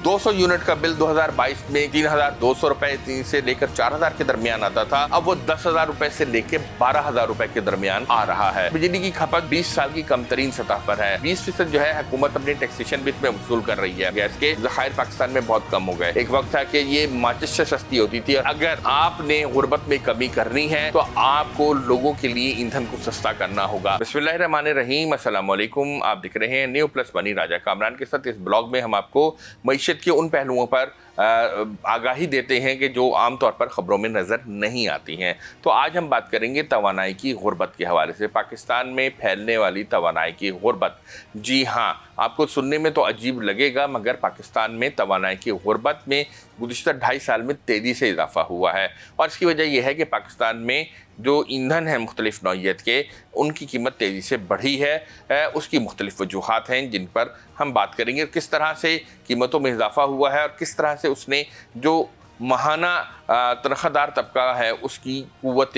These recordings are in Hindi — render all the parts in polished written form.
200 यूनिट का बिल 2022 में 3,200 रुपए से लेकर 4,000 के दरमियान आता था। अब वो 10,000 रुपए से लेकर 12,000 रुपए के दरमियान आ रहा है। बिजली की खपत 20 साल की कम तरीन सतह पर है। 20% जो है हुकूमत अपनी टैक्सेशन भी इसमें वसूल कर रही है। गैस के ज़खायर पाकिस्तान में बहुत कम हो गए। एक वक्त था कि ये माचिस से सस्ती होती थी। अगर आपने गुर्बत में कमी करनी है तो आपको लोगों के लिए ईंधन को सस्ता करना होगा। बिस्मिल्लाहिर्रहमानिर्रहीम, अस्सलाम वालेकुम। आप दिख रहे हैं न्यू प्लस बनी राजा कामरान के साथ। इस ब्लॉग में हम आपको मईशत के उन पहलुओं पर आगाही देते हैं कि जो आमतौर पर ख़बरों में नज़र नहीं आती हैं। तो आज हम बात करेंगे तवानाई की गुर्बत के हवाले से। पाकिस्तान में फैलने वाली तवानाई की गुर्बत। जी हाँ, आपको सुनने में तो अजीब लगेगा, मगर पाकिस्तान में तवानाई की गुर्बत में गुज़िश्ता 2.5 साल में तेज़ी से इजाफा हुआ है। और इसकी वजह यह है कि पाकिस्तान में जो ईंधन है मुख्तलिफ़ नौइयत के, उनकी कीमत तेज़ी से बढ़ी है। उसकी मुख्तलिफ़ वजूहात हैं जिन पर हम बात करेंगे। किस तरह से कीमतों में इजाफा हुआ है और किस तरह से उसने जो महाना तनख्वाहदार तबका है उसकी क़ुव्वत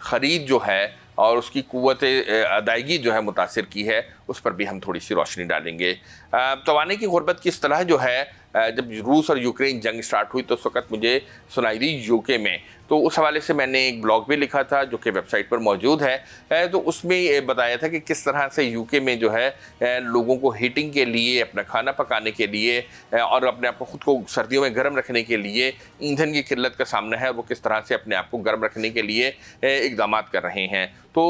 ख़रीद जो है और उसकी क़ुव्वत अदायगी जो है मुतासिर की है, उस पर भी हम थोड़ी सी रोशनी डालेंगे। तवानाई की गुर्बत की इस्तिलाह जो है, जब रूस और यूक्रेन जंग स्टार्ट हुई तो उस वक़्त मुझे सुनाई दी यूके में। तो उस हवाले से मैंने एक ब्लॉग भी लिखा था जो कि वेबसाइट पर मौजूद है। तो उसमें बताया था कि किस तरह से यूके में जो है लोगों को हीटिंग के लिए, अपना खाना पकाने के लिए और अपने आप को ख़ुद को सर्दियों में गर्म रखने के लिए ईंधन की किल्लत का सामना है। वो किस तरह से अपने आप को गर्म रखने के लिए इक़दाम कर रहे हैं। तो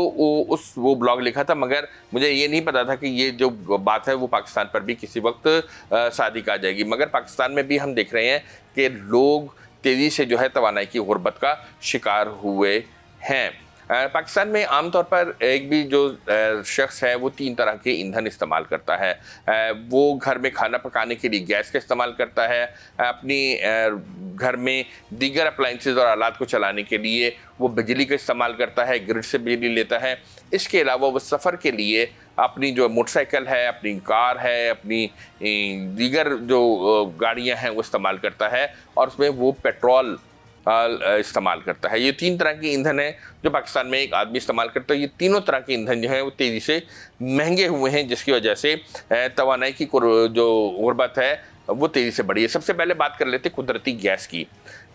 वो ब्लॉग लिखा था, मगर मुझे ये नहीं पता था कि ये जो बात है वो पाकिस्तान पर भी किसी वक्त सादिक आ जाएगी। मगर पाकिस्तान में भी हम देख रहे हैं कि लोग तेज़ी से जो है तवानाई की गुर्बत का शिकार हुए हैं। पाकिस्तान में आमतौर पर एक भी जो शख्स है वो 3 तरह के ईंधन इस्तेमाल करता है। वो घर में खाना पकाने के लिए गैस का इस्तेमाल करता है, अपनी घर में दीगर अप्लाइंसेस और आलात को चलाने के लिए वो बिजली का इस्तेमाल करता है, ग्रिड से बिजली लेता है। इसके अलावा वो सफ़र के लिए अपनी जो मोटरसाइकिल है, अपनी कार है, अपनी दीगर जो गाड़ियां हैं वो इस्तेमाल करता है और उसमें वो पेट्रोल इस्तेमाल करता है। ये 3 तरह के ईंधन हैं जो पाकिस्तान में एक आदमी इस्तेमाल करता है। ये तीनों तरह के ईंधन जो हैं वो तेज़ी से महंगे हुए हैं, जिसकी वजह से तवानाई की जो गुर्बत है वो तेज़ी से बढ़ी है। सबसे पहले बात कर लेते कुदरती गैस की।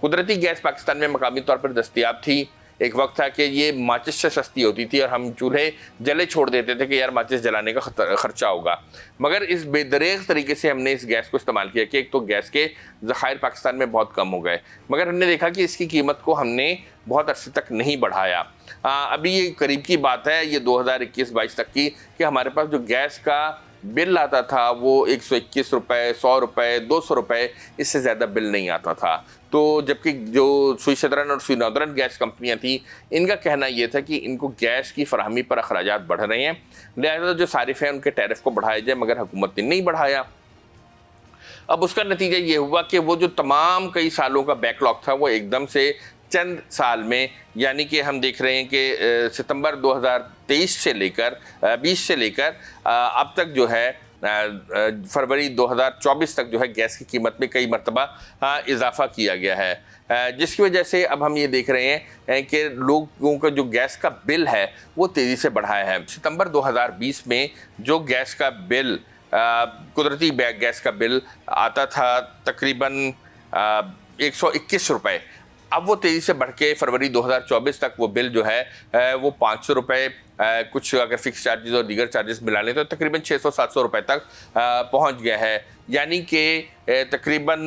कुदरती गैस पाकिस्तान में मकामी तौर पर दस्तयाब थी। एक वक्त था कि ये माचिस से सस्ती होती थी और हम चूल्हे जले छोड़ देते थे कि यार माचिस जलाने का खर्चा होगा। मगर इस बेदरेग तरीके से हमने इस गैस को इस्तेमाल किया कि एक तो गैस के ज़खायर पाकिस्तान में बहुत कम हो गए, मगर हमने देखा कि इसकी कीमत को हमने बहुत अरसे तक नहीं बढ़ाया। अभी ये करीब की बात है, ये 2021-22 तक की, कि हमारे पास जो गैस का बिल आता था वो 121 रुपये, 100 रुपये, 200 रुपये, इससे ज़्यादा बिल नहीं आता था। तो जबकि जो सुई सदरन और सुई नौदरन गैस कंपनियां थी, इनका कहना यह था कि इनको गैस की फराहमी पर अखराजात बढ़ रहे हैं, लिहाजा जो सारिफ हैं उनके टैरिफ को बढ़ाया जाए, मगर हुकूमत ने नहीं बढ़ाया। अब उसका नतीजा ये हुआ कि वो जो तमाम कई सालों का बैकलॉग था वो एकदम से चंद साल में, यानी कि हम देख रहे हैं कि सितंबर 2023 से लेकर 20 से लेकर अब तक जो है फरवरी 2024 तक जो है गैस की कीमत में कई मरतबा इजाफा किया गया है, जिसकी वजह से अब हम ये देख रहे हैं कि लोगों का जो गैस का बिल है वो तेज़ी से बढ़ाया है। सितंबर 2020 में जो गैस का बिल, कुदरती गैस का बिल आता था तकरीबन 121 रुपये, अब वो तेज़ी से बढ़ के फरवरी 2024 तक वो बिल जो है वो 500 रुपये, कुछ अगर फिक्स चार्जेस और दीगर चार्जेस मिला लें तो तकरीबन 600-700 रुपये तक पहुंच गया है। यानी कि तकरीबन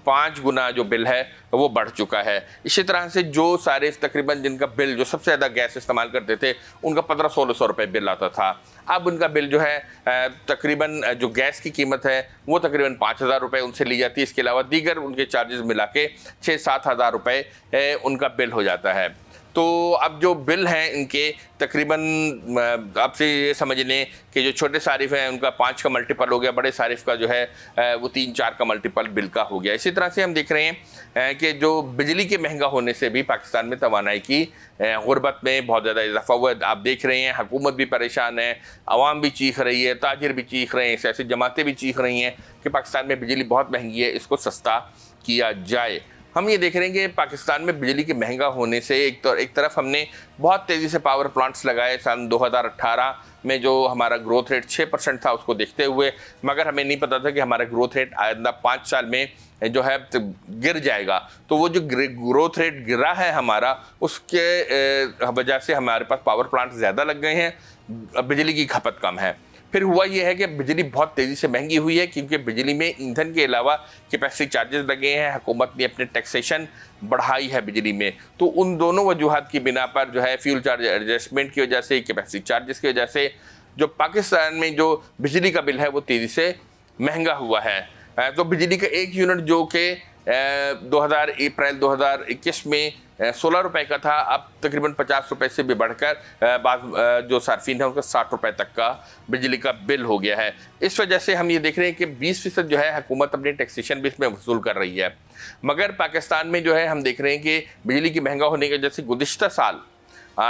5 गुना जो बिल है वो बढ़ चुका है। इसी तरह से जो सारिफ तकरीबन जिनका बिल, जो सबसे ज़्यादा गैस इस्तेमाल करते थे, उनका 1500-1600 रुपये बिल आता था, अब उनका बिल जो है तकरीबन जो गैस की कीमत है वो तकरीबन 5000 रुपये उनसे ली जाती है। इसके अलावा दीगर उनके चार्जेस मिला के 6-7 हज़ार रुपये उनका बिल हो जाता है। तो अब जो बिल हैं इनके तकरीबन आपसे ये समझ लें कि जो छोटे सारिफ हैं उनका 5 का मल्टीपल हो गया, बड़े सारिफ का जो है वो 3-4 का मल्टीपल बिल का हो गया। इसी तरह से हम देख रहे हैं कि जो बिजली के महंगा होने से भी पाकिस्तान में तवानाई की गुर्बत में बहुत ज़्यादा इजाफा हुआ है। आप देख रहे हैं हुकूमत भी परेशान है, आवाम भी चीख रही है, ताजिर भी चीख रहे हैं, सियासी जमातें भी चीख रही हैं कि पाकिस्तान में बिजली बहुत महंगी है, इसको सस्ता किया जाए। हम ये देख रहे हैं कि पाकिस्तान में बिजली के महंगा होने से एक तरफ हमने बहुत तेज़ी से पावर प्लांट्स लगाए सन 2018 में, जो हमारा ग्रोथ रेट 6% था उसको देखते हुए, मगर हमें नहीं पता था कि हमारा ग्रोथ रेट आइंदा 5 साल में जो है गिर जाएगा। तो वो जो ग्रोथ रेट गिरा है हमारा, उसके वजह से हमारे पास पावर प्लांट ज़्यादा लग गए हैं, बिजली की खपत कम है। फिर हुआ ये है कि बिजली बहुत तेज़ी से महंगी हुई है, क्योंकि बिजली में ईंधन के अलावा कैपेसिटी चार्जेस लगे हैं, हुकूमत ने अपने टैक्सेशन बढ़ाई है बिजली में। तो उन दोनों वजूहात की बिना पर जो है फ्यूल चार्ज एडजस्टमेंट की वजह से, कैपेसिटी चार्जेस की वजह से जो पाकिस्तान में जो बिजली का बिल है वो तेज़ी से महंगा हुआ है। तो बिजली का 1 यूनिट जो कि अप्रैल 2021 में 16 रुपये का था, अब तकरीबन 50 रुपये से भी बढ़कर बाद जो सार्फिन है उनका 60 रुपये तक का बिजली का बिल हो गया है। इस वजह से हम ये देख रहे हैं कि 20% जो है हुकूमत अपनी टैक्सेशन भी इसमें वसूल कर रही है। मगर पाकिस्तान में जो है हम देख रहे हैं कि बिजली की महंगा होने की वजह से गुज़िश्ता साल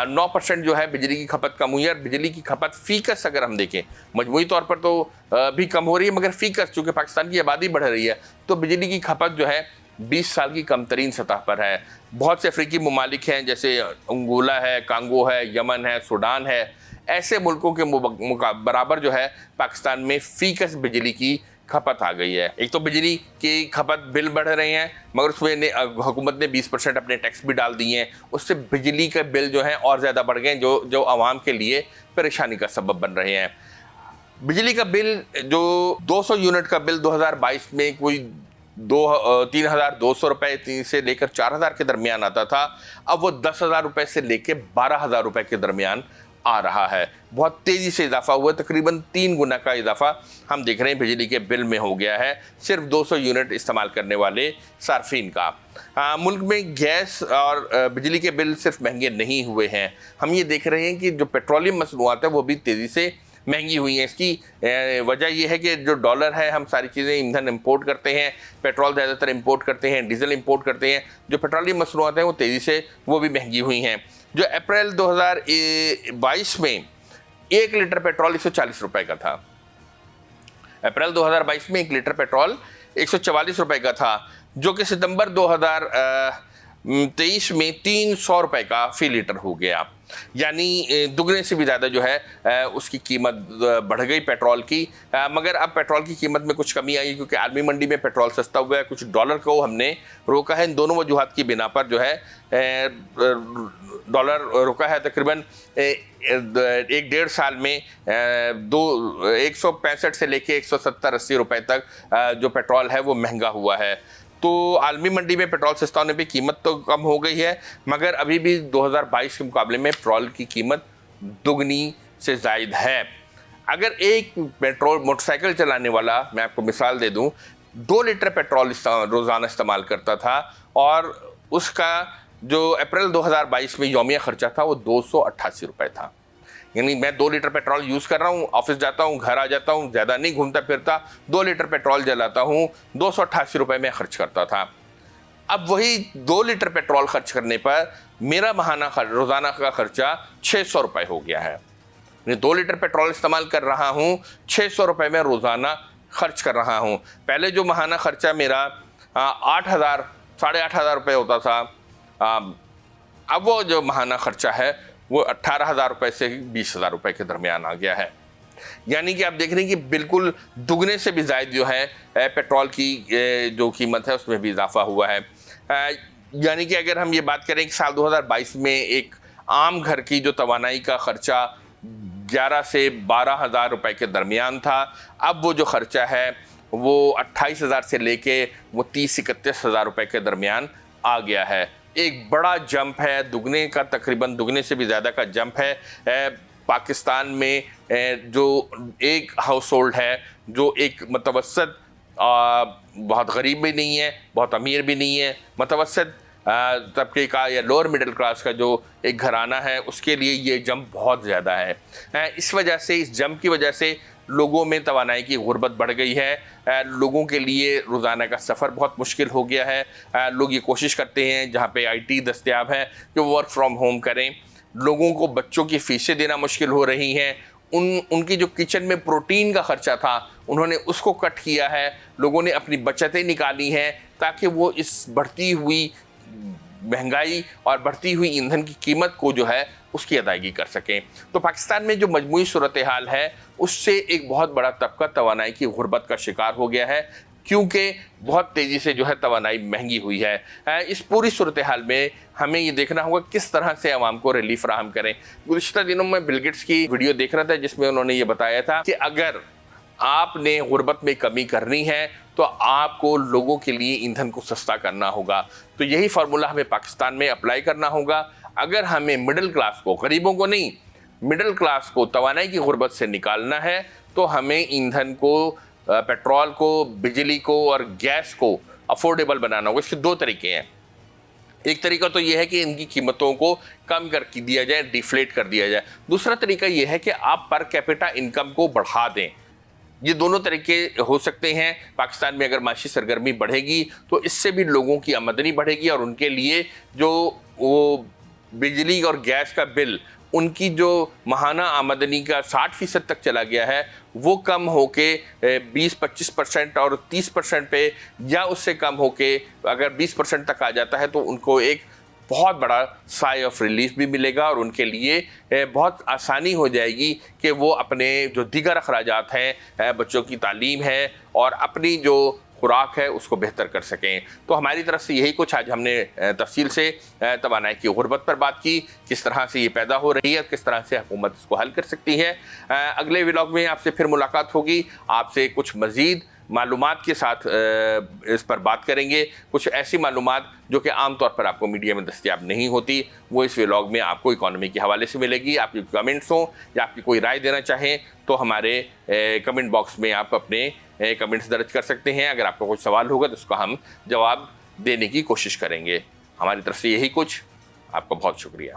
9% जो है बिजली की खपत कम हुई है। और बिजली की खपत फीकस अगर हम देखें, मजमूई तौर पर तो भी कम हो रही है, मगर फीकस चूँकि पाकिस्तान की आबादी बढ़ रही है तो बिजली की खपत जो है 20 साल की कम तरीन सतह पर है। बहुत से अफ्रीकी ममालिक हैं, जैसे अंगोला है, कांगो है, यमन है, सूडान है, ऐसे मुल्कों के बराबर जो है पाकिस्तान में फीकस बिजली की खपत आ गई है। एक तो बिजली की खपत बिल बढ़ रहे हैं, मगर उसमें हुकूमत ने 20% अपने टैक्स भी डाल दिए हैं, उससे बिजली के बिल जो हैं और ज़्यादा बढ़ गए, जो आवाम के लिए परेशानी का सबब बन रहे हैं। बिजली का बिल जो 200 यूनिट का बिल 2022 में कोई 3,200 रुपये से लेकर 4,000 के दरमियान आता था, अब वो 10,000 रुपये से लेकर 12,000 रुपये के दरमियान आ रहा है। बहुत तेज़ी से इजाफा हुआ, तकरीबन 3 गुना का इजाफा हम देख रहे हैं बिजली के बिल में हो गया है, सिर्फ 200 यूनिट इस्तेमाल करने वाले सार्फिन का। मुल्क में गैस और बिजली के बिल सिर्फ महंगे नहीं हुए हैं, हम ये देख रहे हैं कि जो पेट्रोलियम मसनूआत है वो भी तेज़ी से महंगी हुई हैं। इसकी वजह यह है कि जो डॉलर है, हम सारी चीज़ें ईंधन इंपोर्ट करते हैं, पेट्रोल ज़्यादातर इंपोर्ट करते हैं, डीजल इंपोर्ट करते हैं, जो पेट्रोलियम मसनूआत हैं वो तेज़ी से वो भी महंगी हुई हैं। जो अप्रैल 2022 में 1 लीटर पेट्रोल 140 रुपये का था, अप्रैल 2022 में 1 लीटर पेट्रोल 144 रुपये का था, जो कि सितंबर 2023 में 300 रुपये का फी लीटर हो गया। यानी दुगने से भी ज़्यादा जो है उसकी कीमत बढ़ गई पेट्रोल की। मगर अब पेट्रोल की कीमत में कुछ कमी आई, क्योंकि आलमी मंडी में पेट्रोल सस्ता हुआ है, कुछ डॉलर को हमने रोका है। इन दोनों वजूहात की बिना पर जो है डॉलर रुका है। तकरीबन 1-1.5 साल में 165 से लेके 170-80 रुपये तक जो पेट्रोल है वो महंगा हुआ है। तो आलमी मंडी में पेट्रोल सस्ता होने पे कीमत तो कम हो गई है, मगर अभी भी 2022 के मुकाबले में पेट्रोल की कीमत दुगनी से ज़ायद है। अगर एक पेट्रोल मोटरसाइकिल चलाने वाला, मैं आपको मिसाल दे दूं, 2 लीटर पेट्रोल रोज़ाना इस्तेमाल करता था और उसका जो अप्रैल 2022 में यौमिया खर्चा था वो 288 रुपये था। यानी मैं 2 लीटर पेट्रोल यूज़ कर रहा हूँ, ऑफिस जाता हूँ, घर आ जाता हूँ, ज़्यादा नहीं घूमता फिरता, 2 लीटर पेट्रोल जलाता हूँ, 288 रुपये में खर्च करता था। अब वही 2 लीटर पेट्रोल खर्च करने पर मेरा रोज़ाना का खर्चा 600 रुपये हो गया है। मैं 2 लीटर पेट्रोल इस्तेमाल कर रहा हूँ, 600 रुपये में रोज़ाना खर्च कर रहा हूँ। पहले जो माहाना खर्चा मेरा 8,000 साढ़े 8,000 रुपये होता था, अब वो जो माहाना खर्चा है वो 18,000 रुपये से 20,000 रुपये के दरमियान आ गया है। यानी कि आप देख रहे हैं कि बिल्कुल दुगने से भी ज़ायद जो है पेट्रोल की जो कीमत है उसमें भी इजाफा हुआ है। यानी कि अगर हम ये बात करें कि साल 2022 में एक आम घर की जो तवानाई का ख़र्चा 11 से 12,000 रुपये के दरमियान था, अब वो जो ख़र्चा है वो 28,000 से लेके वो 30-31,000 रुपये के दरमियान आ गया है। एक बड़ा जंप है, दुगने का, तकरीबन दुगने से भी ज़्यादा का जंप है। पाकिस्तान में जो एक हाउस होल्ड है, जो एक मतवसत, बहुत गरीब भी नहीं है, बहुत अमीर भी नहीं है, मतवसत तबके का या लोअर मिडिल क्लास का जो एक घराना है, उसके लिए ये जंप बहुत ज़्यादा है। इस वजह से, इस जंप की वजह से लोगों में तवानाई की गुर्बत बढ़ गई है। लोगों के लिए रोज़ाना का सफ़र बहुत मुश्किल हो गया है। लोग ये कोशिश करते हैं जहाँ पे IT दस्तयाब है कि वो वर्क फ्रॉम होम करें। लोगों को बच्चों की फ़ीसें देना मुश्किल हो रही हैं, उनकी जो किचन में प्रोटीन का खर्चा था उन्होंने उसको कट किया है। लोगों ने अपनी बचतें निकाली हैं ताकि वो इस बढ़ती हुई महंगाई और बढ़ती हुई ईंधन की कीमत को जो है उसकी अदायगी कर सकें। तो पाकिस्तान में जो मजमूई सूरत हाल है उससे एक बहुत बड़ा तबका तवानाई की गुर्बत का शिकार हो गया है, क्योंकि बहुत तेज़ी से जो है तवानाई महंगी हुई है। इस पूरी सूरत हाल में हमें ये देखना होगा किस तरह से आवाम को रिलीफ फराहम करें। गुज़िश्ता दिनों में बिल गेट्स की वीडियो देख रहा था जिसमें उन्होंने ये बताया था कि अगर आपने गुर्बत में कमी करनी है तो आपको लोगों के लिए ईंधन को सस्ता करना होगा। तो यही फार्मूला हमें पाकिस्तान में अप्लाई करना होगा। अगर हमें मिडिल क्लास को, गरीबों को नहीं, मिडिल क्लास को तवानाई की गुर्बत से निकालना है तो हमें ईंधन को, पेट्रोल को, बिजली को और गैस को अफोर्डेबल बनाना होगा। इसके दो तरीके हैं। एक तरीका तो यह है कि इनकी कीमतों को कम कर दिया जाए, डिफ्लेट कर दिया जाए। दूसरा तरीका यह है कि आप पर कैपिटा इनकम को बढ़ा दें। ये दोनों तरीके हो सकते हैं। पाकिस्तान में अगर माशी सरगर्मी बढ़ेगी तो इससे भी लोगों की आमदनी बढ़ेगी और उनके लिए जो वो बिजली और गैस का बिल, उनकी जो माहाना आमदनी का 60% तक चला गया है वो कम होके 20-25% और 30% पे या उससे कम होके अगर 20% तक आ जाता है तो उनको एक बहुत बड़ा साई ऑफ रिलीफ भी मिलेगा और उनके लिए बहुत आसानी हो जाएगी कि वो अपने जो दीगर अखराजात हैं, बच्चों की तालीम है और अपनी जो खुराक है उसको बेहतर कर सकें। तो हमारी तरफ से यही कुछ आज हमने तफसील से तवानाई की गुर्बत पर बात की, किस तरह से ये पैदा हो रही है, किस तरह से हुकूमत इसको हल कर सकती है। अगले व्लॉग में आपसे फिर मुलाकात होगी, आपसे कुछ मज़ीद मालूमात के साथ इस पर बात करेंगे। कुछ ऐसी मालूमात जो कि आम तौर पर आपको मीडिया में दस्तयाब नहीं होती, वो इस व्लॉग में आपको इकॉनमी के हवाले से मिलेगी। आपकी कमेंट्स हों या आपकी कोई राय देना चाहें तो हमारे कमेंट बॉक्स में आप अपने कमेंट्स दर्ज कर सकते हैं। अगर आपका कुछ सवाल होगा तो उसका हम जवाब देने की कोशिश करेंगे। हमारी तरफ से यही कुछ। आपका बहुत शुक्रिया।